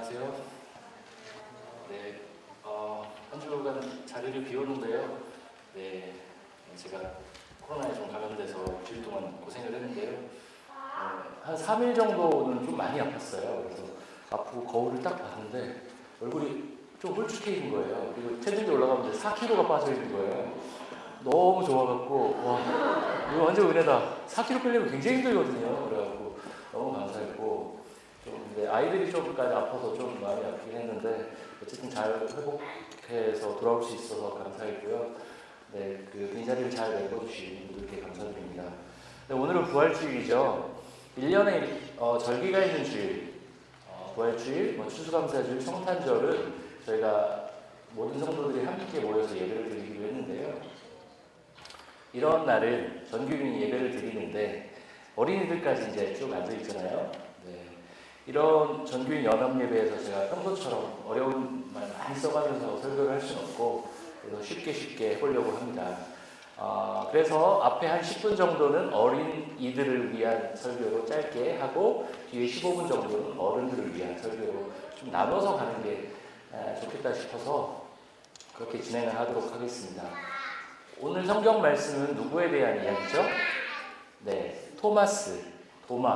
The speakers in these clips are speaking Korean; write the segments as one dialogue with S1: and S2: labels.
S1: 안녕하세요. 네, 한 주간 자리를 비웠는데요. 네, 제가 코로나에 좀 감염돼서 주일 동안 고생을 했는데요. 한 3일 정도는 좀 많이 아팠어요. 그래서 아프고 거울을 딱 봤는데 얼굴이 좀 홀쭉해 있는 거예요. 그리고 체중이 올라가면서 4kg가 빠져 있는 거예요. 너무 좋아갖고 와, 이거 완전 은혜다. 4kg 빼려면 굉장히 힘들거든요. 그래갖고 너무 감사했고 좀 근데 아이들이 좀까지 아파서 좀 많이 아프긴 했는데 어쨌든 잘 회복해서 돌아올 수 있어서 감사했고요. 네, 이 자리를 잘 메꿔주신 분들께 감사드립니다. 네, 오늘은 부활주일이죠. 1년에 절기가 있는 주일, 부활주일, 추수감사주일, 성탄절은 저희가 모든 성도들이 함께 모여서 예배를 드리기로 했는데요. 이런 날은 전교인이 예배를 드리는데 어린이들까지 이제 쭉 앉아 있잖아요. 네. 이런 전교인 연합 예배에서 제가 평소처럼 어려운 말 많이 써가면서 설교를 할 수는 없고 그래서 쉽게 해보려고 합니다. 그래서 앞에 한 10분 정도는 어린이들을 위한 설교로 짧게 하고 뒤에 15분 정도는 어른들을 위한 설교로 좀 나눠서 가는 게 좋겠다 싶어서 그렇게 진행을 하도록 하겠습니다. 오늘 성경 말씀은 누구에 대한 이야기죠? 네, 도마,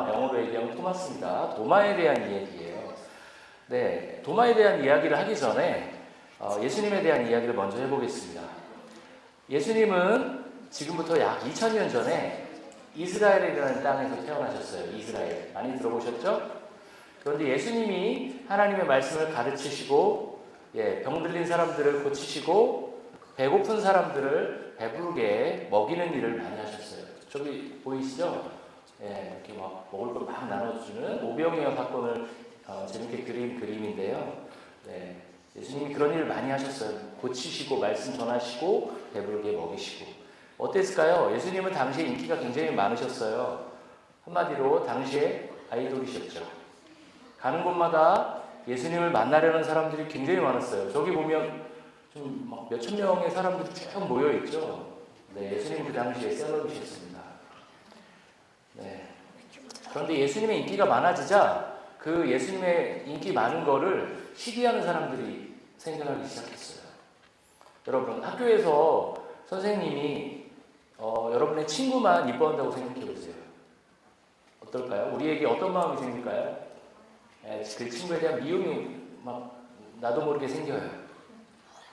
S1: 영어로 얘기하면 토마스입니다. 도마에 대한 이야기예요. 네, 도마에 대한 이야기를 하기 전에 예수님에 대한 이야기를 먼저 해보겠습니다. 예수님은 지금부터 약 2000년 전에 이스라엘이라는 땅에서 태어나셨어요. 이스라엘. 많이 들어보셨죠? 그런데 예수님이 하나님의 말씀을 가르치시고 병 들린 사람들을 고치시고 배고픈 사람들을 배부르게 먹이는 일을 많이 하셨어요. 저기 보이시죠? 이렇게 막 먹을 걸 막 나눠주는 오병이어 사건을 재밌게 그린 그림인데요. 네, 예수님이 그런 일을 많이 하셨어요. 고치시고 말씀 전하시고 배부르게 먹이시고. 어땠을까요? 예수님은 당시에 인기가 굉장히 많으셨어요. 한마디로 당시에 아이돌이셨죠. 가는 곳마다 예수님을 만나려는 사람들이 굉장히 많았어요. 저기 보면 좀 막 몇천 명의 사람들이 쭉 모여 있죠. 네, 예수님 그 당시에 셀럽이셨습니다. 네. 그런데 예수님의 인기가 많아지자 그 예수님의 인기 많은 거를 시기하는 사람들이 생겨나기 시작했어요. 여러분, 학교에서 선생님이 여러분의 친구만 이뻐한다고 생각해 보세요. 어떨까요? 우리에게 어떤 마음이 생길까요? 그 친구에 대한 미움이 막 나도 모르게 생겨요.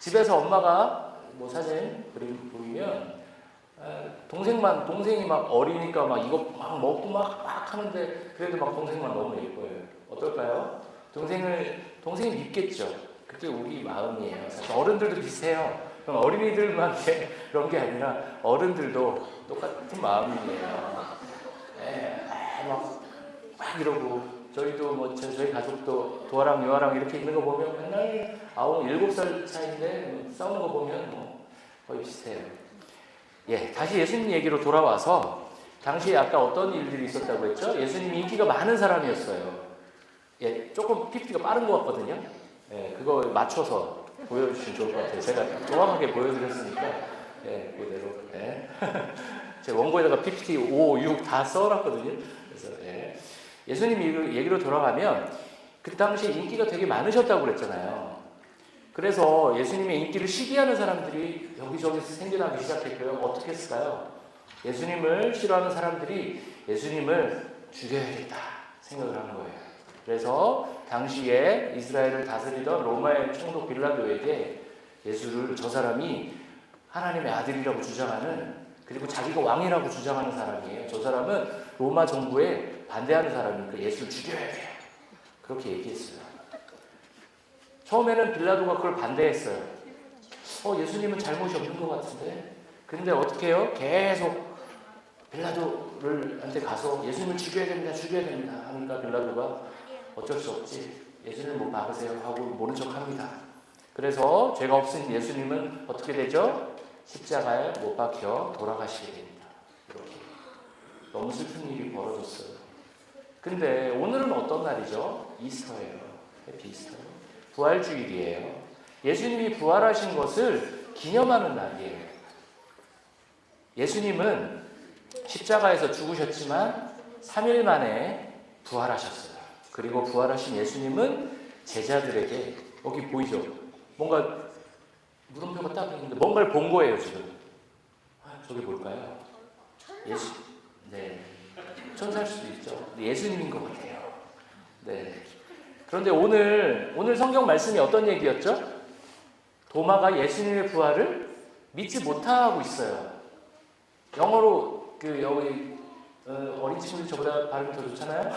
S1: 집에서 엄마가 뭐 사진 그림 보이면 동생이 막 어리니까 막 이거 막 먹고 막 하는데 그래도 막 동생만 너무 예뻐요. 어떨까요? 동생이 밉겠죠. 그게 우리 마음이에요. 사실 어른들도 비슷해요. 그럼 어린이들만 그런 게 아니라 어른들도 똑같은 마음이에요. 막 이러고 저희도 뭐 저희 가족도 도아랑 요아랑 이렇게 있는 거 보면 맨날 7살 차이인데 싸우는 거 보면 뭐 거의 비슷해요. 다시 예수님 얘기로 돌아와서 당시에 아까 어떤 일들이 있었다고 했죠? 예수님이 인기가 많은 사람이었어요. 조금 PPT가 빠른 것 같거든요. 그거 맞춰서 보여주시면 좋을 것 같아요. 제가 정확하게 보여드렸으니까 그대로. 제가 원고에다가 PPT 5, 6 다 써놨거든요. 그래서 예수님 얘기로 돌아가면 그 당시에 인기가 되게 많으셨다고 그랬잖아요. 그래서 예수님의 인기를 시기하는 사람들이 여기저기서 생겨나기 시작했고요. 어떻게 했을까요? 예수님을 싫어하는 사람들이 예수님을 죽여야겠다 생각을 한 거예요. 그래서 당시에 이스라엘을 다스리던 로마의 총독 빌라도에게 예수를 저 사람이 하나님의 아들이라고 주장하는 그리고 자기가 왕이라고 주장하는 사람이에요. 저 사람은 로마 정부에 반대하는 사람이니까 예수를 죽여야 돼요. 그렇게 얘기했어요. 처음에는 빌라도가 그걸 반대했어요. 예수님은 잘못이 없는 것 같은데. 근데 어떻게 해요? 계속 빌라도한테 가서 예수님을 죽여야 됩니다 하니까 빌라도가 어쩔 수 없지. 예수님을 못 박으세요 하고 모른 척 합니다. 그래서 죄가 없으신 예수님은 어떻게 되죠? 십자가에 못 박혀 돌아가시게 됩니다. 이렇게 너무 슬픈 일이 벌어졌어요. 근데 오늘은 어떤 날이죠? 이스터예요. 해피 이스터. 부활주일이에요. 예수님이 부활하신 것을 기념하는 날이에요. 예수님은 십자가에서 죽으셨지만 3일 만에 부활하셨어요. 그리고 부활하신 예수님은 제자들에게, 여기 보이죠? 뭔가 물음표가 딱 있는데 뭔가를 본 거예요 지금. 저게 뭘까요? 예수, 네, 천사일 수도 있죠. 예수님인 것 같아요. 네. 그런데 오늘 성경 말씀이 어떤 얘기였죠? 도마가 예수님의 부활을 믿지 못하고 있어요. 영어로 여기 어린 친구들 저보다 발음이 더 좋잖아요.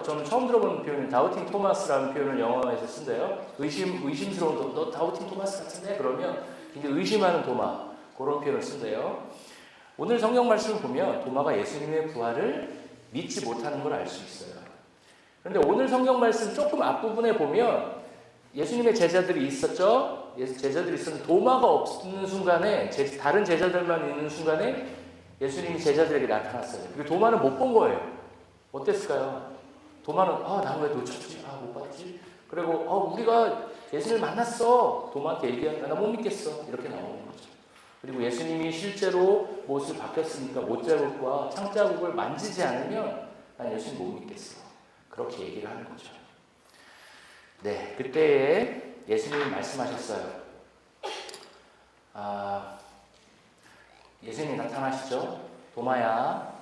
S1: 저는 처음 들어본 표현은 다우팅 토마스라는 표현을 영어에서 쓴대요. 의심스러운 너 다우팅 토마스 같은데? 그러면 굉장히 의심하는 도마, 그런 표현을 쓴대요. 오늘 성경 말씀을 보면 도마가 예수님의 부활을 믿지 못하는 걸 알 수 있어요. 그런데 오늘 성경 말씀 조금 앞부분에 보면 예수님의 제자들이 있었죠. 제자들이 있었는데 도마가 없는 순간에, 다른 제자들만 있는 순간에 예수님이 제자들에게 나타났어요. 그리고 도마는 못 본 거예요. 어땠을까요? 도마는 나 왜 놓쳤지? 못 봤지? 그리고 우리가 예수님을 만났어. 도마한테 얘기하니까 나 못 믿겠어. 이렇게 나오는 거죠. 그리고 예수님이 실제로 못을 바뀌었으니까 못자국과 창자국을 만지지 않으면 난 예수님 못 믿겠어. 그렇게 얘기를 하는 거죠. 네, 그때에 예수님이 말씀하셨어요. 예수님이 나타나시죠. 도마야,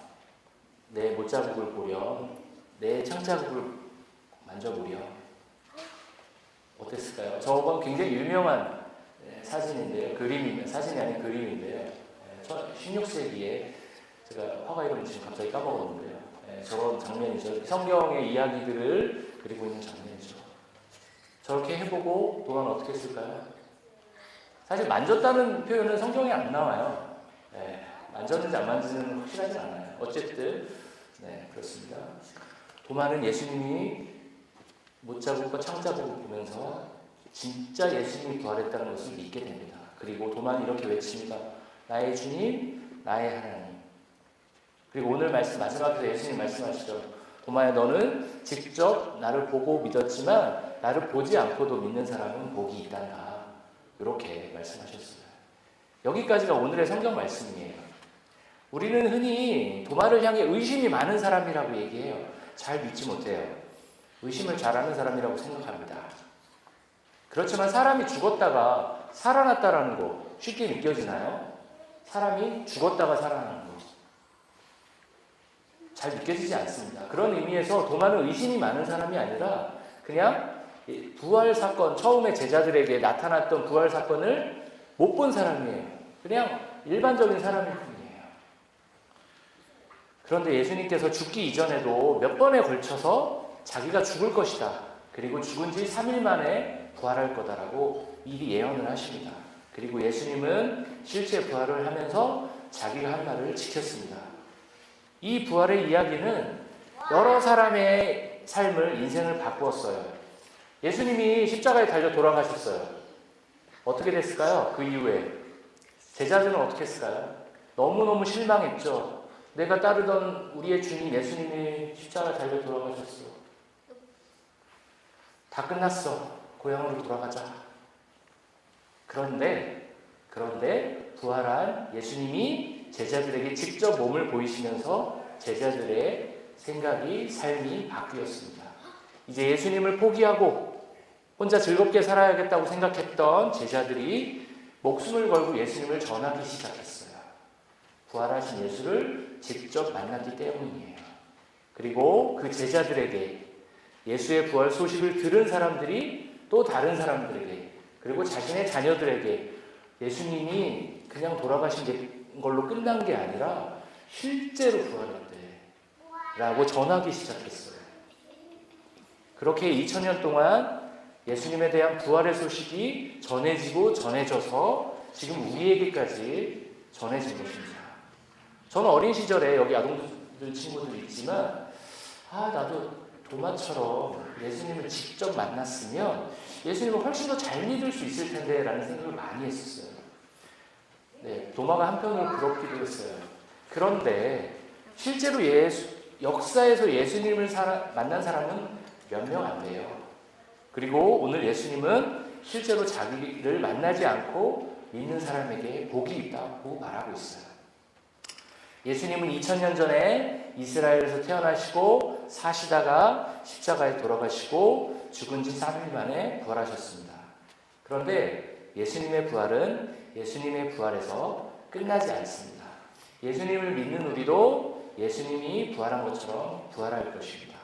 S1: 내 못자국을 보렴, 내 창자국을 만져보렴. 어땠을까요? 저건 굉장히 유명한 사진인데요. 사진이 아닌 그림인데요. 16세기에 제가 화가 이름을 지금 갑자기 까먹었는데요. 저런 장면이죠. 성경의 이야기들을 그리고 있는 장면이죠. 저렇게 해보고 도마는 어떻게 했을까요? 사실 만졌다는 표현은 성경에 안 나와요. 만졌는지 안 만지는 확실하진 않아요. 어쨌든 그렇습니다. 도마는 예수님이 못자국과 창자국을 보면서 진짜 예수님이 부활했다는 것을 믿게 됩니다. 그리고 도마는 이렇게 외칩니다. 나의 주님, 나의 하나님. 그리고 오늘 마지막에 예수님 말씀하시죠. 도마야, 너는 직접 나를 보고 믿었지만 나를 보지 않고도 믿는 사람은 복이 있단다. 이렇게 말씀하셨어요. 여기까지가 오늘의 성경 말씀이에요. 우리는 흔히 도마를 향해 의심이 많은 사람이라고 얘기해요. 잘 믿지 못해요. 의심을 잘하는 사람이라고 생각합니다. 그렇지만 사람이 죽었다가 살아났다라는 거 쉽게 믿겨지나요? 사람이 죽었다가 살아나는 거 잘 믿겨지지 않습니다. 그런 의미에서 도마는 의심이 많은 사람이 아니라 그냥 부활 사건, 처음에 제자들에게 나타났던 부활 사건을 못 본 사람이에요. 그냥 일반적인 사람일 뿐이에요. 그런데 예수님께서 죽기 이전에도 몇 번에 걸쳐서 자기가 죽을 것이다. 그리고 죽은 지 3일 만에 부활할 거다라고 미리 예언을 하십니다. 그리고 예수님은 실제 부활을 하면서 자기가 한 말을 지켰습니다. 이 부활의 이야기는 여러 사람의 삶을, 인생을 바꾸었어요. 예수님이 십자가에 달려 돌아가셨어요. 어떻게 됐을까요? 그 이후에 제자들은 어떻게 했을까요? 너무너무 실망했죠. 내가 따르던 우리의 주님 예수님이 십자가에 달려 돌아가셨어. 다 끝났어. 고향으로 돌아가자. 그런데 부활한 예수님이 제자들에게 직접 몸을 보이시면서 제자들의 생각이, 삶이 바뀌었습니다. 이제 예수님을 포기하고 혼자 즐겁게 살아야겠다고 생각했던 제자들이 목숨을 걸고 예수님을 전하기 시작했어요. 부활하신 예수를 직접 만났기 때문이에요. 그리고 그 제자들에게 예수의 부활 소식을 들은 사람들이 또 다른 사람들에게, 그리고 자신의 자녀들에게 예수님이 그냥 돌아가신 걸로 끝난 게 아니라 실제로 부활했대라고 전하기 시작했어요. 그렇게 2000년 동안 예수님에 대한 부활의 소식이 전해지고 전해져서 지금 우리에게까지 전해진 것입니다. 저는 어린 시절에 여기 아동들 친구들 있지만 나도 도마처럼 예수님을 직접 만났으면 예수님을 훨씬 더 잘 믿을 수 있을 텐데 라는 생각을 많이 했었어요. 도마가 한편으로 부럽기도 했어요. 그런데 실제로 역사에서 예수님을 만난 사람은 몇 명 안 돼요. 그리고 오늘 예수님은 실제로 자기를 만나지 않고 믿는 사람에게 복이 있다고 말하고 있어요. 예수님은 2000년 전에 이스라엘에서 태어나시고 사시다가 십자가에 돌아가시고 죽은 지 3일 만에 부활하셨습니다. 그런데 예수님의 부활은 예수님의 부활에서 끝나지 않습니다. 예수님을 믿는 우리도 예수님이 부활한 것처럼 부활할 것입니다.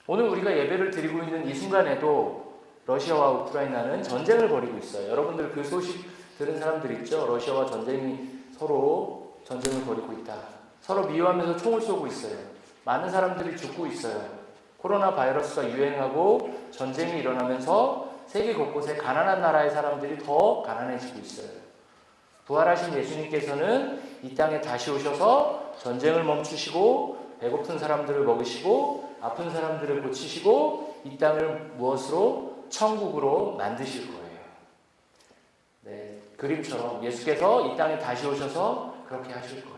S1: 오늘 우리가 예배를 드리고 있는 이 순간에도 러시아와 우크라이나는 전쟁을 벌이고 있어요. 여러분들 그 소식 들은 사람들 있죠? 러시아와 서로 전쟁을 벌이고 있다. 서로 미워하면서 총을 쏘고 있어요. 많은 사람들이 죽고 있어요. 코로나 바이러스가 유행하고 전쟁이 일어나면서 세계 곳곳에 가난한 나라의 사람들이 더 가난해지고 있어요. 부활하신 예수님께서는 이 땅에 다시 오셔서 전쟁을 멈추시고 배고픈 사람들을 먹이시고 아픈 사람들을 고치시고 이 땅을 무엇으로? 천국으로 만드실 거예요. 네, 그림처럼 예수께서 이 땅에 다시 오셔서 그렇게 하실 거예요.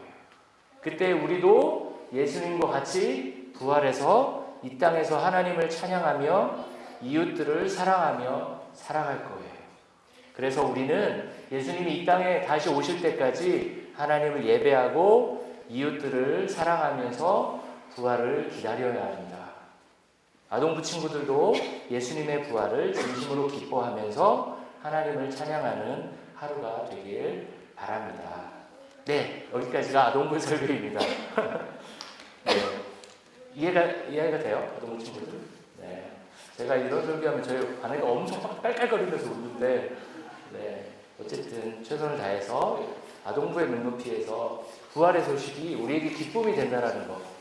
S1: 그때 우리도 예수님과 같이 부활해서 이 땅에서 하나님을 찬양하며 이웃들을 사랑하며 살아갈 거예요. 그래서 우리는 예수님이 이 땅에 다시 오실 때까지 하나님을 예배하고 이웃들을 사랑하면서 부활을 기다려야 합니다. 아동부 친구들도 예수님의 부활을 진심으로 기뻐하면서 하나님을 찬양하는 하루가 되길 바랍니다. 네, 여기까지가 아동부 설교입니다. 네, 이해가 돼요? 아동부 친구들? 네, 제가 이런 설교하면 저희 반응이 엄청 깔깔거리면서 웃는데 네, 어쨌든 최선을 다해서 아동부의 눈높이에서 부활의 소식이 우리에게 기쁨이 된다는 것.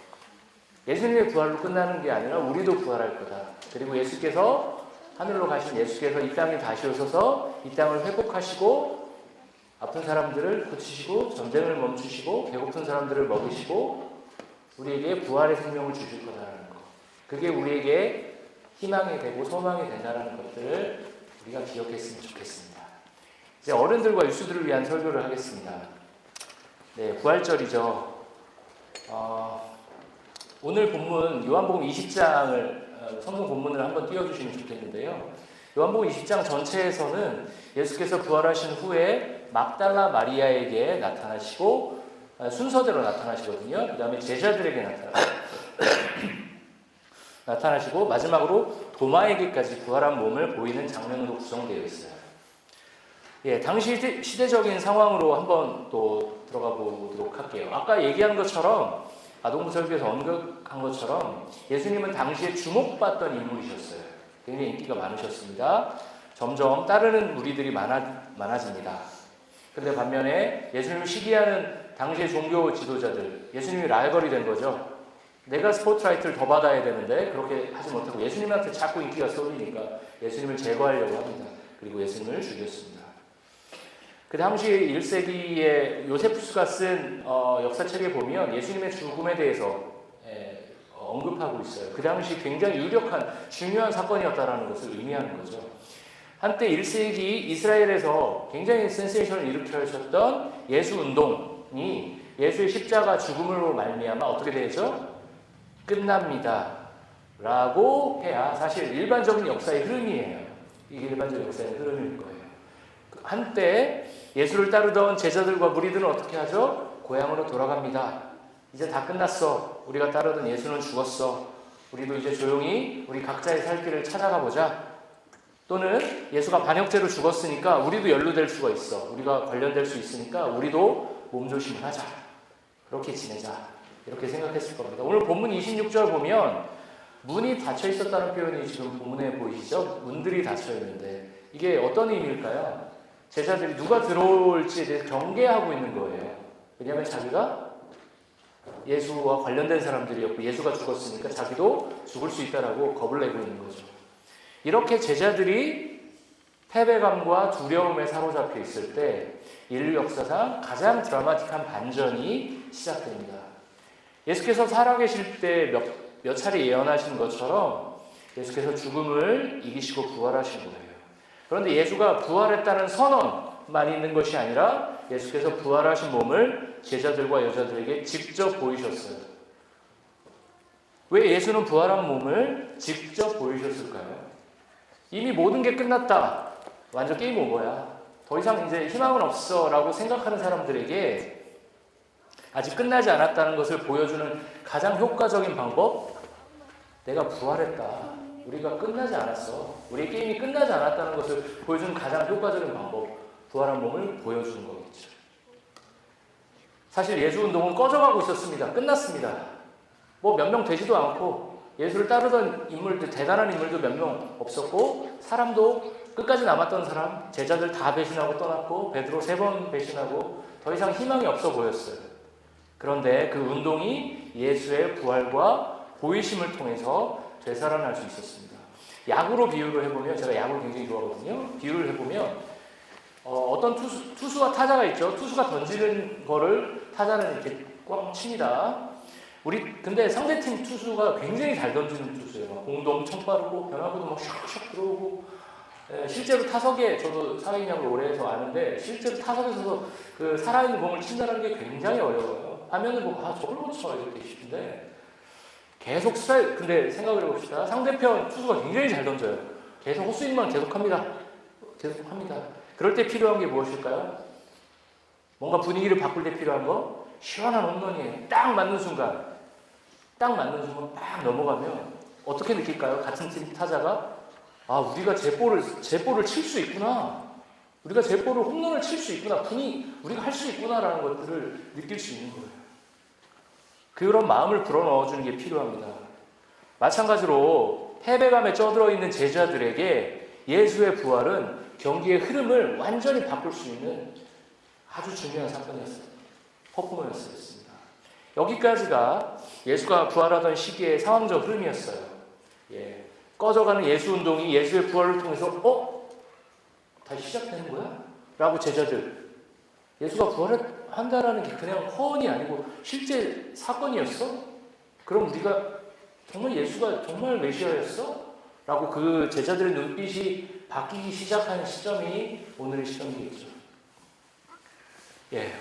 S1: 예수님의 부활로 끝나는 게 아니라 우리도 부활할 거다. 그리고 예수께서 하늘로 가신 예수께서 이 땅에 다시 오셔서 이 땅을 회복하시고 아픈 사람들을 고치시고 전쟁을 멈추시고 배고픈 사람들을 먹이시고 우리에게 부활의 생명을 주실 거다라는 것. 그게 우리에게 희망이 되고 소망이 된다는 것들을 우리가 기억했으면 좋겠습니다. 이제 어른들과 유수들을 위한 설교를 하겠습니다. 네, 부활절이죠. 오늘 본문 요한복음 20장을 성경 본문을 한번 띄워주시면 좋겠는데요. 요한복음 20장 전체에서는 예수께서 부활하신 후에 막달라 마리아에게 나타나시고 순서대로 나타나시거든요. 그 다음에 제자들에게 나타나시고 마지막으로 도마에게까지 부활한 몸을 보이는 장면으로 구성되어 있어요. 예, 당시 시대적인 상황으로 한번 또 들어가 보도록 할게요. 아까 얘기한 것처럼 아동부 설교에서 언급한 것처럼 예수님은 당시에 주목받던 인물이셨어요. 굉장히 인기가 많으셨습니다. 점점 따르는 무리들이 많아집니다. 그런데 반면에 예수님을 시기하는 당시의 종교 지도자들, 예수님이 라이벌이 된 거죠. 내가 스포트라이트를 더 받아야 되는데 그렇게 하지 못하고 예수님한테 자꾸 인기가 쏠리니까 예수님을 제거하려고 합니다. 그리고 예수님을 죽였습니다. 그 당시 1세기에 요세푸스가 쓴 역사책에 보면 예수님의 죽음에 대해서 언급하고 있어요. 그 당시 굉장히 유력한 중요한 사건이었다는 것을 의미하는 거죠. 한때 1세기 이스라엘에서 굉장히 센세이션을 일으켜셨던 예수 운동이 예수의 십자가 죽음으로 말미암아 어떻게 되죠? 끝납니다. 라고 해야 사실 일반적인 역사의 흐름이에요. 이게 일반적인 역사의 흐름일 거예요. 한때 예수를 따르던 제자들과 무리들은 어떻게 하죠? 고향으로 돌아갑니다. 이제 다 끝났어. 우리가 따르던 예수는 죽었어. 우리도 이제 조용히 우리 각자의 살 길을 찾아가 보자. 또는 예수가 반역죄로 죽었으니까 우리도 연루될 수가 있어. 우리가 관련될 수 있으니까 우리도 몸조심을 하자. 그렇게 지내자. 이렇게 생각했을 겁니다. 오늘 본문 26절 보면 문이 닫혀 있었다는 표현이 지금 본문에 보이시죠? 문들이 닫혀 있는데 이게 어떤 의미일까요? 제자들이 누가 들어올지에 대해서 경계하고 있는 거예요. 왜냐하면 자기가 예수와 관련된 사람들이었고 예수가 죽었으니까 자기도 죽을 수 있다라고 겁을 내고 있는 거죠. 이렇게 제자들이 패배감과 두려움에 사로잡혀 있을 때 인류 역사상 가장 드라마틱한 반전이 시작됩니다. 예수께서 살아계실 때 몇 차례 예언하신 것처럼 예수께서 죽음을 이기시고 부활하신 거예요. 그런데 예수가 부활했다는 선언만 있는 것이 아니라 예수께서 부활하신 몸을 제자들과 여자들에게 직접 보이셨어요. 왜 예수는 부활한 몸을 직접 보이셨을까요? 이미 모든 게 끝났다. 완전 게임 오버야. 더 이상 이제 희망은 없어 라고 생각하는 사람들에게 아직 끝나지 않았다는 것을 보여주는 가장 효과적인 방법, 내가 부활했다. 우리가 끝나지 않았어. 우리의 게임이 끝나지 않았다는 것을 보여주는 가장 효과적인 방법, 부활한 몸을 보여주는 거겠죠. 사실 예수 운동은 꺼져가고 있었습니다. 끝났습니다. 뭐 몇 명 되지도 않고 예수를 따르던 인물들, 대단한 인물도 몇 명 없었고, 사람도 끝까지 남았던 사람, 제자들 다 배신하고 떠났고, 베드로 3번 배신하고 더 이상 희망이 없어 보였어요. 그런데 그 운동이 예수의 부활과 보이심을 통해서 되살아날 수 있었습니다. 야구로 비유를 해보면, 제가 야구를 굉장히 좋아하거든요. 비유를 해보면 어떤 투수와 타자가 있죠. 투수가 던지는 거를 타자는 이렇게 꽉 칩니다. 근데 상대팀 투수가 굉장히 잘 던지는 투수예요. 공도 엄청 빠르고 변화구도 막 샥샥 들어오고, 실제로 타석에, 저도 사회인야구를 오래 해서 아는데, 실제로 타석에 서서 그 살아있는 공을 친다는 게 굉장히 어려워요. 하면은 저걸 못 쳐 이렇게 싶은데, 계속 근데 생각을 해봅시다. 상대편 투수가 굉장히 잘 던져요. 계속 헛스윙만 계속합니다. 그럴 때 필요한 게 무엇일까요? 뭔가 분위기를 바꿀 때 필요한 거? 시원한 홈런이에요. 딱 맞는 순간 딱 넘어가면 어떻게 느낄까요? 같은 팀 타자가, 우리가 제볼을 칠 수 있구나. 우리가 제볼을 홈런을 칠 수 있구나. 우리가 할 수 있구나라는 것들을 느낄 수 있는 거예요. 그런 마음을 불어넣어주는 게 필요합니다. 마찬가지로 패배감에 쪄들어 있는 제자들에게 예수의 부활은 경기의 흐름을 완전히 바꿀 수 있는 아주 중요한 사건이었어요. 퍼포먼스였습니다. 여기까지가 예수가 부활하던 시기의 상황적 흐름이었어요. 꺼져가는 예수 운동이 예수의 부활을 통해서 다시 시작되는 거야? 라고 제자들, 예수가 부활한다라는 게 그냥 허언이 아니고 실제 사건이었어? 그럼 우리가 정말 예수가 정말 메시아였어? 라고 그 제자들의 눈빛이 바뀌기 시작하는 시점이 오늘의 시점이겠죠.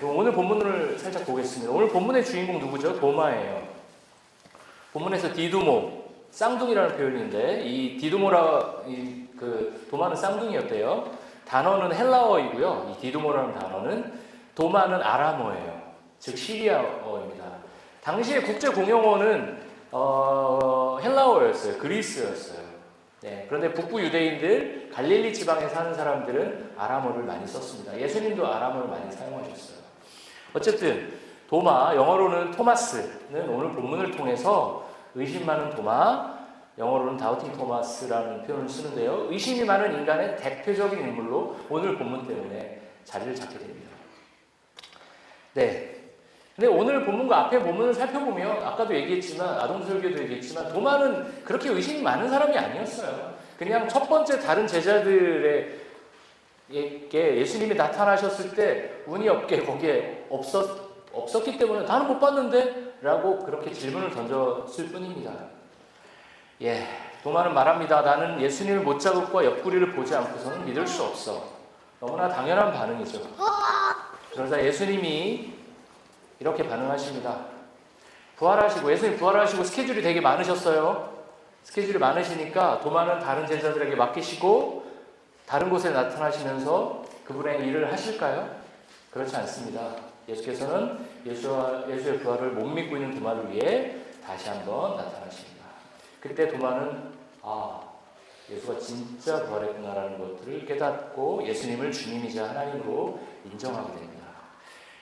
S1: 그럼 오늘 본문을 살짝 보겠습니다. 오늘 본문의 주인공 누구죠? 도마예요. 본문에서 디두모, 쌍둥이라는 표현인데, 이 도마는 쌍둥이였대요. 단어는 헬라어이고요. 이 디두모라는 단어는, 도마는 아람어예요. 즉 시리아어입니다. 당시의 국제 공용어는 헬라어였어요. 그리스였어요. 그런데 북부 유대인들, 갈릴리 지방에 사는 사람들은 아람어를 많이 썼습니다. 예수님도 아람어를 많이 사용하셨어요. 어쨌든 도마, 영어로는 토마스는 오늘 본문을 통해서 의심 많은 도마, 영어로는 다우팅 토마스라는 표현을 쓰는데요. 의심이 많은 인간의 대표적인 인물로 오늘 본문 때문에 자리를 잡게 됩니다. 근데 오늘 본문과 앞에 본문을 살펴보면, 아까도 얘기했지만, 아동설교도 얘기했지만, 도마는 그렇게 의심이 많은 사람이 아니었어요. 그냥 첫 번째 다른 제자들에게 예수님이 나타나셨을 때 운이 없게 거기에 없었기 때문에 나는 못 봤는데? 라고 그렇게 질문을 던졌을 뿐입니다. 도마는 말합니다. 나는 예수님을 못자국과 옆구리를 보지 않고서는 믿을 수 없어. 너무나 당연한 반응이죠. 그러자 예수님이 이렇게 반응하십니다. 예수님 부활하시고 스케줄이 되게 많으셨어요. 스케줄이 많으시니까 도마는 다른 제자들에게 맡기시고 다른 곳에 나타나시면서 그분의 일을 하실까요? 그렇지 않습니다. 예수께서는 예수의 부활을 못 믿고 있는 도마를 위해 다시 한번 나타나십니다. 그때 도마는 예수가 진짜 부활했구나라는 것들을 깨닫고 예수님을 주님이자 하나님으로 인정하게 됩니다.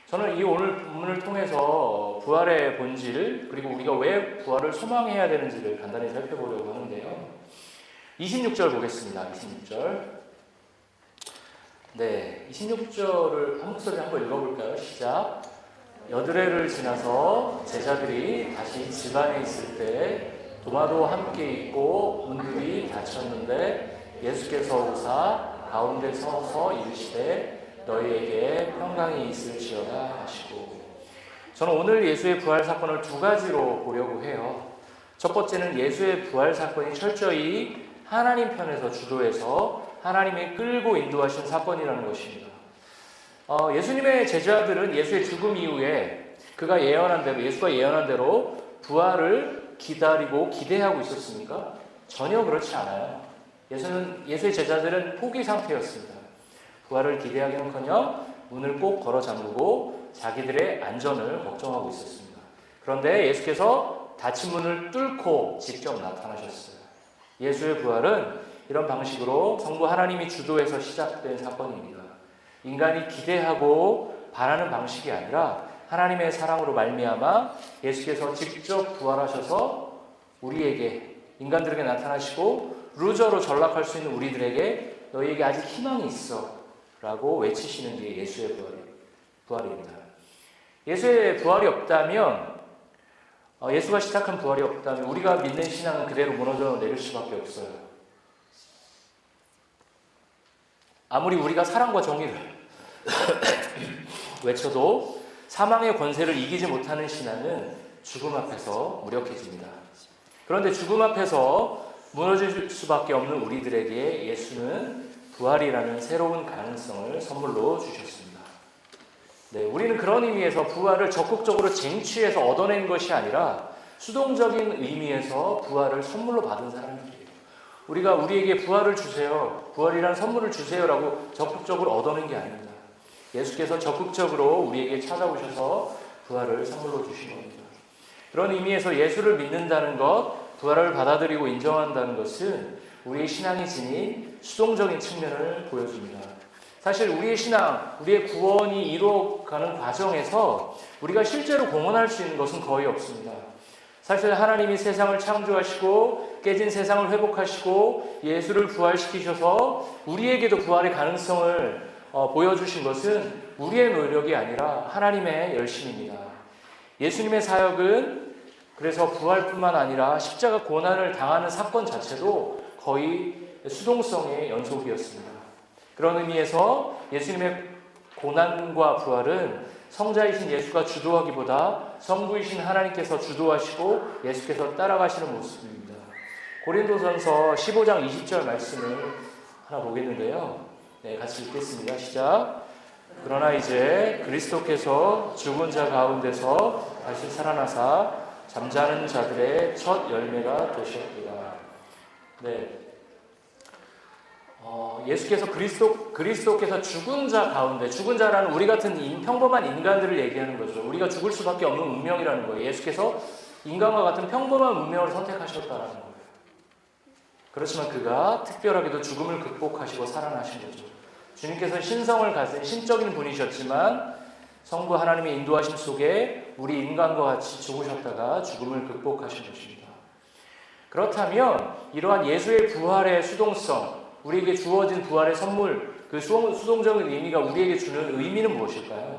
S1: 저는 이 오늘 본문을 통해서 부활의 본질, 그리고 우리가 왜 부활을 소망해야 되는지를 간단히 살펴보려고 하는데요. 26절 보겠습니다. 26절을 한 목소리 한번 읽어볼까요? 시작. 여드레를 지나서 제자들이 다시 집안에 있을 때 도마도 함께 있고 문들이 닫혔는데 예수께서 오사 가운데 서서 이르시되 너희에게 평강이 있을지어다 하시고. 저는 오늘 예수의 부활 사건을 두 가지로 보려고 해요. 첫 번째는 예수의 부활 사건이 철저히 하나님 편에서 주도해서 하나님이 끌고 인도하신 사건이라는 것입니다. 예수님의 제자들은 예수의 죽음 이후에 예수가 예언한 대로 부활을 기다리고 기대하고 있었습니까? 전혀 그렇지 않아요. 예수의 제자들은 포기 상태였습니다. 부활을 기대하기는커녕 문을 꼭 걸어 잠그고
S2: 자기들의 안전을 걱정하고 있었습니다. 그런데 예수께서 닫힌 문을 뚫고 직접 나타나셨어요. 예수의 부활은 이런 방식으로 성부 하나님이 주도해서 시작된 사건입니다. 인간이 기대하고 바라는 방식이 아니라 하나님의 사랑으로 말미암아 예수께서 직접 부활하셔서 우리에게, 인간들에게 나타나시고 루저로 전락할 수 있는 우리들에게 너희에게 아직 희망이 있어 라고 외치시는 게 예수의 부활입니다. 예수의 부활이 없다면, 예수가 시작한 부활이 없다면 우리가 믿는 신앙은 그대로 무너져 내릴 수밖에 없어요. 아무리 우리가 사랑과 정의를 외쳐도 사망의 권세를 이기지 못하는 신앙은 죽음 앞에서 무력해집니다. 그런데 죽음 앞에서 무너질 수밖에 없는 우리들에게 예수는 부활이라는 새로운 가능성을 선물로 주셨습니다. 네, 우리는 그런 의미에서 부활을 적극적으로 쟁취해서 얻어낸 것이 아니라 수동적인 의미에서 부활을 선물로 받은 사람들이에요. 우리가 우리에게 부활을 주세요, 부활이라는 선물을 주세요라고 적극적으로 얻어낸 게 아닙니다. 예수께서 적극적으로 우리에게 찾아오셔서 부활을 선물로 주신 겁니다. 그런 의미에서 예수를 믿는다는 것, 부활을 받아들이고 인정한다는 것은 우리의 신앙이 지닌 수동적인 측면을 보여줍니다. 사실 우리의 신앙, 우리의 구원이 이루어가는 과정에서 우리가 실제로 공헌할 수 있는 것은 거의 없습니다. 사실 하나님이 세상을 창조하시고 깨진 세상을 회복하시고 예수를 부활시키셔서 우리에게도 부활의 가능성을 보여주신 것은 우리의 노력이 아니라 하나님의 열심입니다. 예수님의 사역은 그래서 부활뿐만 아니라 십자가 고난을 당하는 사건 자체도 거의 수동성의 연속이었습니다. 그런 의미에서 예수님의 고난과 부활은 성자이신 예수가 주도하기보다 성부이신 하나님께서 주도하시고 예수께서 따라가시는 모습입니다. 고린도전서 15장 20절 말씀을 하나 보겠는데요. 네, 같이 읽겠습니다. 시작. 그러나 이제 그리스도께서 죽은 자 가운데서 다시 살아나사 잠자는 자들의 첫 열매가 되셨구나. 네. 예수께서 그리스도께서 죽은 자 가운데, 죽은 자라는 우리 같은 평범한 인간들을 얘기하는 거죠. 우리가 죽을 수밖에 없는 운명이라는 거예요. 예수께서 인간과 같은 평범한 운명을 선택하셨다는 거예요. 그렇지만 그가 특별하게도 죽음을 극복하시고 살아나신 거죠. 주님께서 신성을 가진 신적인 분이셨지만 성부 하나님의 인도하심 속에 우리 인간과 같이 죽으셨다가 죽음을 극복하신 것입니다. 그렇다면 이러한 예수의 부활의 수동성, 우리에게 주어진 부활의 선물, 그 수동적인 의미가 우리에게 주는 의미는 무엇일까요?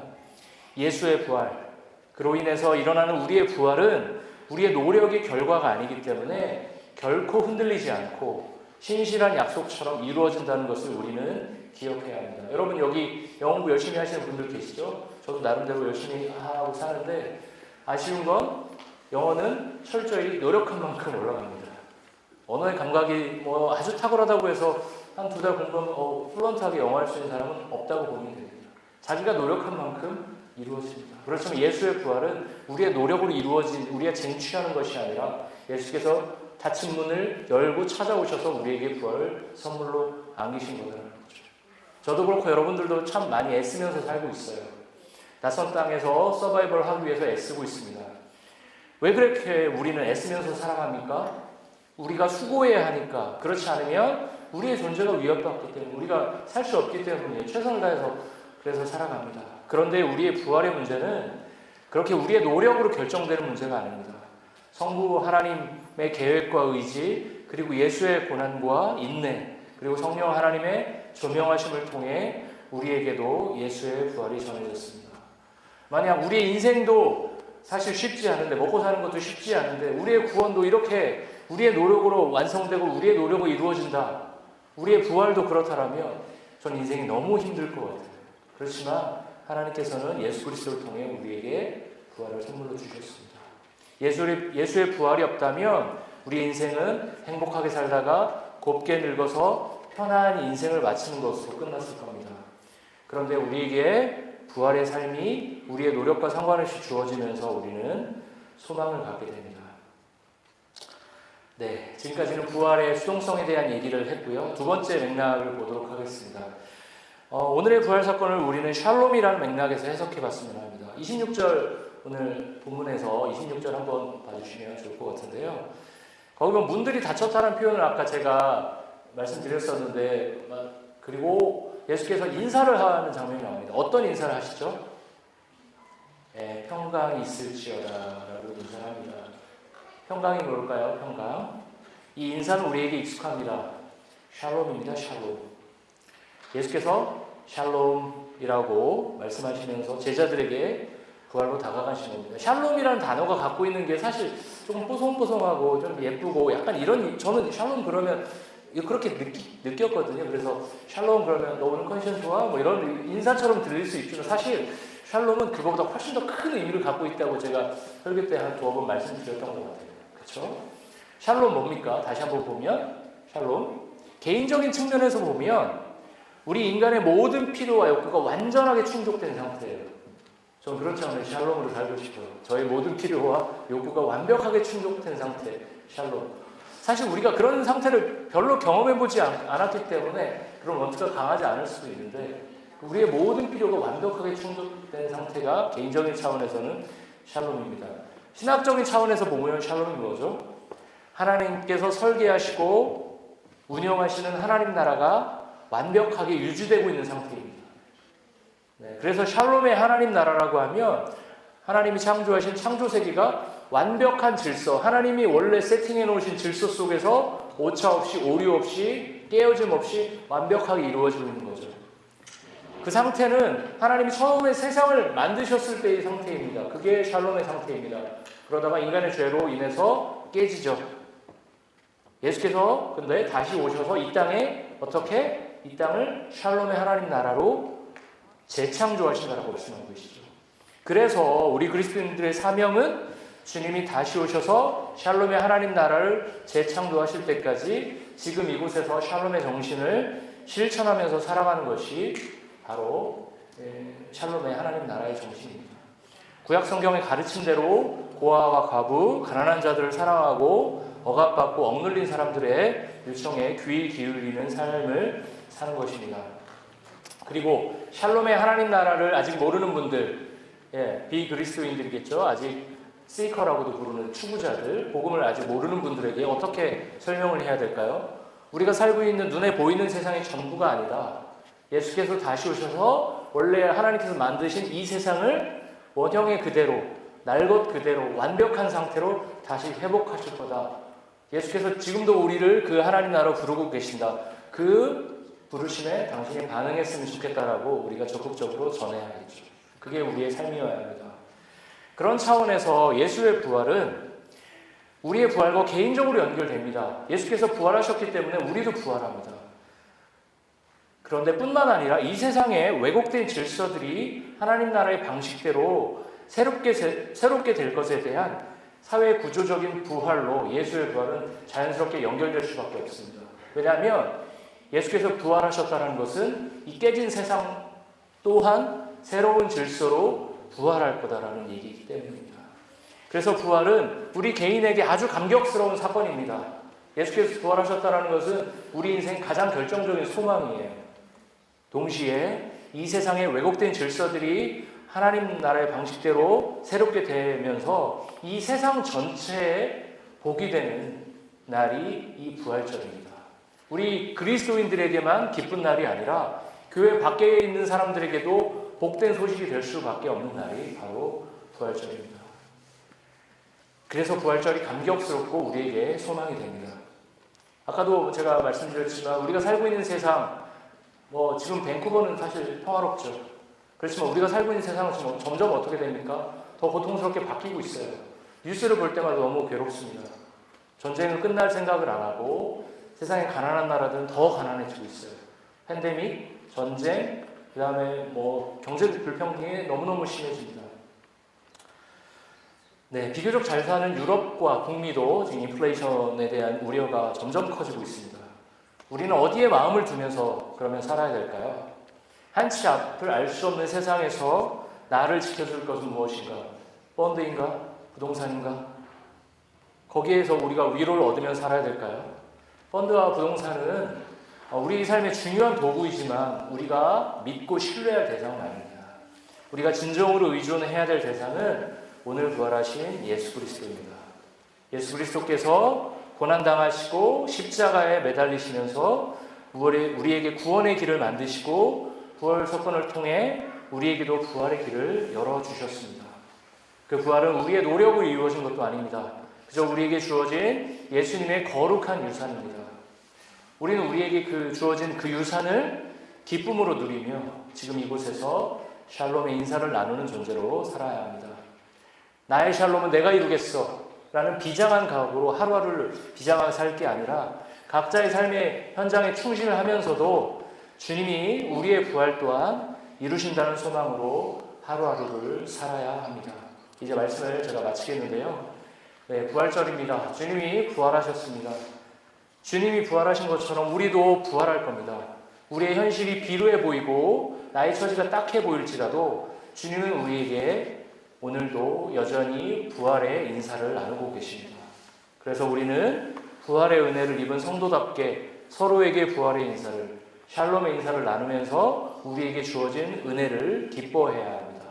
S2: 예수의 부활, 그로 인해서 일어나는 우리의 부활은 우리의 노력의 결과가 아니기 때문에 결코 흔들리지 않고 신실한 약속처럼 이루어진다는 것을 우리는 기억해야 합니다. 여러분 여기 영어 공부 열심히 하시는 분들 계시죠? 저도 나름대로 열심히 하고 사는데 아쉬운 건 영어는 철저히 노력한 만큼 올라갑니다. 언어의 감각이 아주 탁월하다고 해서 한 2달 공부하면 플루언트하게 영어할 수 있는 사람은 없다고 보면 됩니다. 자기가 노력한 만큼 이루어집니다. 그렇지만 예수의 부활은 우리의 노력으로 이루어진, 우리가 쟁취하는 것이 아니라 예수께서 닫힌 문을 열고 찾아오셔서 우리에게 부활을 선물로 안기신 거라는 거죠. 저도 그렇고 여러분들도 참 많이 애쓰면서 살고 있어요. 낯선 땅에서 서바이벌 하기 위해서 애쓰고 있습니다. 왜 그렇게 우리는 애쓰면서 살아갑니까? 우리가 수고해야 하니까. 그렇지 않으면 우리의 존재가 위협받기 때문에, 우리가 살 수 없기 때문에 최선을 다해서 그래서 살아갑니다. 그런데 우리의 부활의 문제는 그렇게 우리의 노력으로 결정되는 문제가 아닙니다. 성부 하나님의 계획과 의지, 그리고 예수의 고난과 인내, 그리고 성령 하나님의 조명하심을 통해 우리에게도 예수의 부활이 전해졌습니다. 만약 우리의 인생도 사실 쉽지 않은데, 먹고 사는 것도 쉽지 않은데, 우리의 구원도 이렇게 우리의 노력으로 완성되고 우리의 노력으로 이루어진다, 우리의 부활도 그렇다라면 전 인생이 너무 힘들 것 같아요. 그렇지만 하나님께서는 예수 그리스도를 통해 우리에게 부활을 선물로 주셨습니다. 예수의 부활이 없다면 우리 인생은 행복하게 살다가 곱게 늙어서 편안히 인생을 마치는 것으로 끝났을 겁니다. 그런데 우리에게 부활의 삶이 우리의 노력과 상관없이 주어지면서 우리는 소망을 갖게 됩니다. 네, 지금까지는 부활의 수동성에 대한 얘기를 했고요. 두 번째 맥락을 보도록 하겠습니다. 오늘의 부활 사건을 우리는 샬롬이라는 맥락에서 해석해 봤으면 합니다. 26절 오늘 본문에서 26절 한번 봐주시면 좋을 것 같은데요. 거기 보면 문들이 닫혔다는 표현을 아까 제가 말씀드렸었는데 그리고 예수께서 인사를 하는 장면이 나옵니다. 어떤 인사를 하시죠? 네, 평강이 있을지어다 라고 인사를 합니다. 평강이 뭘까요? 평강. 이 인사는 우리에게 익숙합니다. 샬롬입니다. 샬롬. 예수께서 샬롬이라고 말씀하시면서 제자들에게 부활로 다가가신 겁니다. 샬롬이라는 단어가 갖고 있는 게 사실 조금 뽀송뽀송하고 좀 예쁘고 약간 이런, 저는 샬롬 그러면 그렇게 느꼈거든요. 그래서 샬롬 그러면 너 오늘 컨디션 좋아? 뭐 이런 인사처럼 들릴 수 있지만 사실 샬롬은 그거보다 훨씬 더 큰 의미를 갖고 있다고 제가 설교 때 한 두어 번 말씀드렸던 것 같아요. 그렇죠? 샬롬 뭡니까? 다시 한번 보면 샬롬. 개인적인 측면에서 보면 우리 인간의 모든 필요와 욕구가 완전하게 충족된 상태예요. 저는 그렇지 않아요. 샬롬으로 살고 싶어요. 저의 모든 필요와 욕구가 완벽하게 충족된 상태. 샬롬. 사실 우리가 그런 상태를 별로 경험해보지 않았기 때문에 그런 원투가 강하지 않을 수도 있는데 우리의 모든 필요가 완벽하게 충족된 상태가 개인적인 차원에서는 샬롬입니다. 신학적인 차원에서 보면 샬롬이 뭐죠? 하나님께서 설계하시고 운영하시는 하나님 나라가 완벽하게 유지되고 있는 상태입니다. 네, 그래서 샬롬의 하나님 나라라고 하면 하나님이 창조하신 창조 세계가 완벽한 질서, 하나님이 원래 세팅해 놓으신 질서 속에서 오차 없이 오류 없이 깨어짐 없이 완벽하게 이루어지고 있는 거죠. 그 상태는 하나님이 처음에 세상을 만드셨을 때의 상태입니다. 그게 샬롬의 상태입니다. 그러다가 인간의 죄로 인해서 깨지죠. 예수께서 근데 다시 오셔서 이 땅에 어떻게? 이 땅을 샬롬의 하나님 나라로 재창조하신다라고 말씀하고 계시죠. 그래서 우리 그리스도인들의 사명은 주님이 다시 오셔서 샬롬의 하나님 나라를 재창조하실 때까지 지금 이곳에서 샬롬의 정신을 실천하면서 살아가는 것이 바로 샬롬의 하나님 나라의 정신입니다. 구약 성경의 가르침대로 고아와 과부, 가난한 자들을 사랑하고 억압받고 억눌린 사람들의 요청에 귀 기울이는 삶을 사는 것입니다. 그리고 샬롬의 하나님 나라를 아직 모르는 분들, 비그리스도인들이겠죠. 아직 시커라고도 부르는 추구자들, 복음을 아직 모르는 분들에게 어떻게 설명을 해야 될까요? 우리가 살고 있는 눈에 보이는 세상이 전부가 아니다. 예수께서 다시 오셔서 원래 하나님께서 만드신 이 세상을 원형의 그대로, 날 것 그대로 완벽한 상태로 다시 회복하실 거다. 예수께서 지금도 우리를 그 하나님 나라로 부르고 계신다. 그 부르심에 당신이 반응했으면 좋겠다라고 우리가 적극적으로 전해야겠죠. 그게 우리의 삶이어야 합니다. 그런 차원에서 예수의 부활은 우리의 부활과 개인적으로 연결됩니다. 예수께서 부활하셨기 때문에 우리도 부활합니다. 그런데 뿐만 아니라 이 세상의 왜곡된 질서들이 하나님 나라의 방식대로 새롭게 될 것에 대한 사회 구조적인 부활로 예수의 부활은 자연스럽게 연결될 수밖에 없습니다. 왜냐하면 예수께서 부활하셨다는 것은 이 깨진 세상 또한 새로운 질서로 부활할 거다라는 얘기이기 때문입니다. 그래서 부활은 우리 개인에게 아주 감격스러운 사건입니다. 예수께서 부활하셨다는 것은 우리 인생 가장 결정적인 소망이에요. 동시에 이 세상의 왜곡된 질서들이 하나님 나라의 방식대로 새롭게 되면서 이 세상 전체에 복이 되는 날이 이 부활절입니다. 우리 그리스도인들에게만 기쁜 날이 아니라 교회 밖에 있는 사람들에게도 복된 소식이 될 수밖에 없는 날이 바로 부활절입니다. 그래서 부활절이 감격스럽고 우리에게 소망이 됩니다. 아까도 제가 말씀드렸지만 우리가 살고 있는 세상, 지금 밴쿠버는 사실 평화롭죠. 그렇지만 우리가 살고 있는 세상은 지금 점점 어떻게 됩니까? 더 고통스럽게 바뀌고 있어요. 뉴스를 볼 때마다 너무 괴롭습니다. 전쟁은 끝날 생각을 안 하고 세상의 가난한 나라들은 더 가난해지고 있어요. 팬데믹, 전쟁, 그 다음에 경제 불평등이 너무너무 심해집니다. 네, 비교적 잘 사는 유럽과 북미도 지금 인플레이션에 대한 우려가 점점 커지고 있습니다. 우리는 어디에 마음을 두면서 그러면 살아야 될까요? 한치 앞을 알 수 없는 세상에서 나를 지켜줄 것은 무엇인가? 펀드인가? 부동산인가? 거기에서 우리가 위로를 얻으면 살아야 될까요? 펀드와 부동산은 우리 삶의 중요한 도구이지만 우리가 믿고 신뢰할 대상은 아닙니다. 우리가 진정으로 의존해야 될 대상은 오늘 부활하신 예수 그리스도입니다. 예수 그리스도께서 고난당하시고 십자가에 매달리시면서 우리에게 구원의 길을 만드시고 부활 사건을 통해 우리에게도 부활의 길을 열어주셨습니다. 그 부활은 우리의 노력으로 이루어진 것도 아닙니다. 그저 우리에게 주어진 예수님의 거룩한 유산입니다. 우리는 우리에게 주어진 그 유산을 기쁨으로 누리며 지금 이곳에서 샬롬의 인사를 나누는 존재로 살아야 합니다. 나의 샬롬은 내가 이루겠어 라는 비장한 각오로 하루하루를 비장하게 살 게 아니라 각자의 삶의 현장에 충실을 하면서도 주님이 우리의 부활 또한 이루신다는 소망으로 하루하루를 살아야 합니다. 이제 말씀을 제가 마치겠는데요. 네, 부활절입니다. 주님이 부활하셨습니다. 주님이 부활하신 것처럼 우리도 부활할 겁니다. 우리의 현실이 비루해 보이고 나의 처지가 딱해 보일지라도 주님은 우리에게 오늘도 여전히 부활의 인사를 나누고 계십니다. 그래서 우리는 부활의 은혜를 입은 성도답게 서로에게 부활의 인사를, 샬롬의 인사를 나누면서 우리에게 주어진 은혜를 기뻐해야 합니다.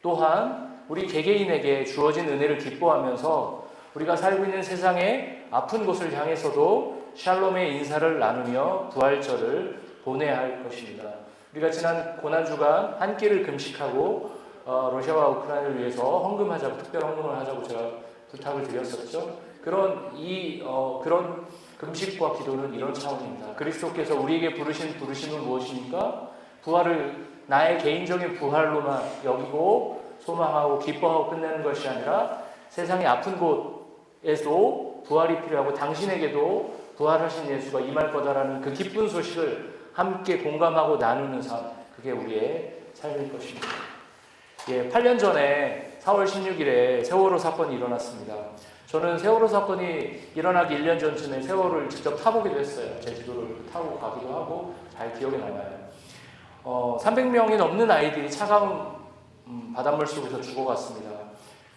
S2: 또한 우리 개개인에게 주어진 은혜를 기뻐하면서 우리가 살고 있는 세상의 아픈 곳을 향해서도 샬롬의 인사를 나누며 부활절을 보내야 할 것입니다. 우리가 지난 고난주간 한 끼를 금식하고 러시아와 우크라이나를 위해서 헌금하자고, 특별 헌금을 하자고 제가 부탁을 드렸었죠. 그런 금식과 기도는 이런 차원입니다. 그리스도께서 우리에게 부르신 부르심은 무엇입니까? 부활을 나의 개인적인 부활로만 여기고 소망하고 기뻐하고 끝내는 것이 아니라 세상의 아픈 곳에도 부활이 필요하고 당신에게도 부활하신 예수가 임할 거다라는 그 기쁜 소식을 함께 공감하고 나누는 삶, 그게 우리의 삶일 것입니다. 8년 전에 4월 16일에 세월호 사건이 일어났습니다. 저는 세월호 사건이 일어나기 1년 전쯤에 세월호를 직접 타보기도 했어요. 제주도를 타고 가기도 하고 잘 기억에 남아요. 300명이 넘는 아이들이 차가운 바닷물 속에서 죽어갔습니다.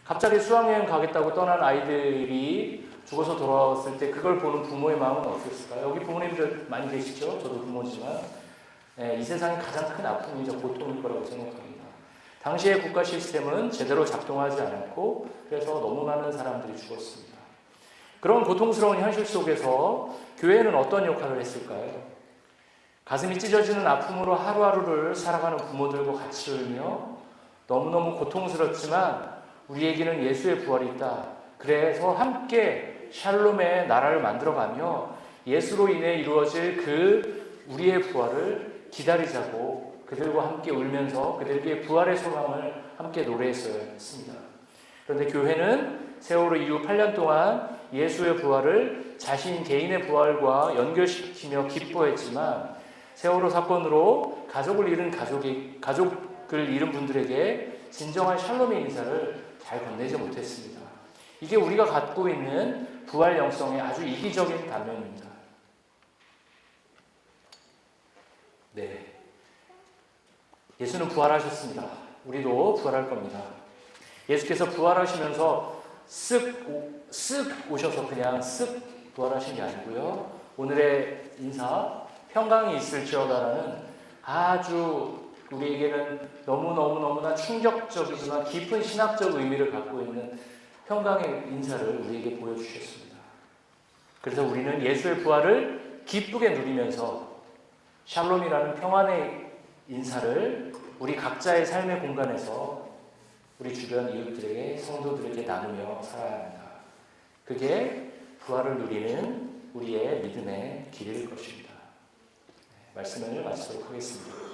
S2: 갑자기 수학여행 가겠다고 떠난 아이들이 죽어서 돌아왔을 때 그걸 보는 부모의 마음은 어땠을까요? 여기 부모님들 많이 계시죠? 저도 부모지만 이 세상의 가장 큰 아픔이자 고통일 거라고 생각합니다. 당시의 국가 시스템은 제대로 작동하지 않았고 그래서 너무 많은 사람들이 죽었습니다. 그런 고통스러운 현실 속에서 교회는 어떤 역할을 했을까요? 가슴이 찢어지는 아픔으로 하루하루를 살아가는 부모들과 같이 울며 너무너무 고통스럽지만 우리에게는 예수의 부활이 있다. 그래서 함께 샬롬의 나라를 만들어가며 예수로 인해 이루어질 우리의 부활을 기다리자고 그들과 함께 울면서 그들에게 부활의 소망을 함께 노래했어야 했습니다. 그런데 교회는 세월호 이후 8년 동안 예수의 부활을 자신 개인의 부활과 연결시키며 기뻐했지만 세월호 사건으로 가족을 잃은 분들에게 진정한 샬롬의 인사를 잘 건네지 못했습니다. 이게 우리가 갖고 있는 부활 영성의 아주 이기적인 단면입니다. 네. 예수는 부활하셨습니다. 우리도 부활할 겁니다. 예수께서 부활하시면서 쓱 오셔서 그냥 쓱 부활하신 게 아니고요. 오늘의 인사, 평강이 있을지어다라는 아주 우리에게는 너무나 충격적이지만 깊은 신학적 의미를 갖고 있는 평강의 인사를 우리에게 보여주셨습니다. 그래서 우리는 예수의 부활을 기쁘게 누리면서 샬롬이라는 평안의 인사를 우리 각자의 삶의 공간에서 우리 주변 이웃들에게, 성도들에게 나누며 살아야 합니다. 그게 부활을 누리는 우리의 믿음의 길일 것입니다. 말씀을 마치도록 하겠습니다.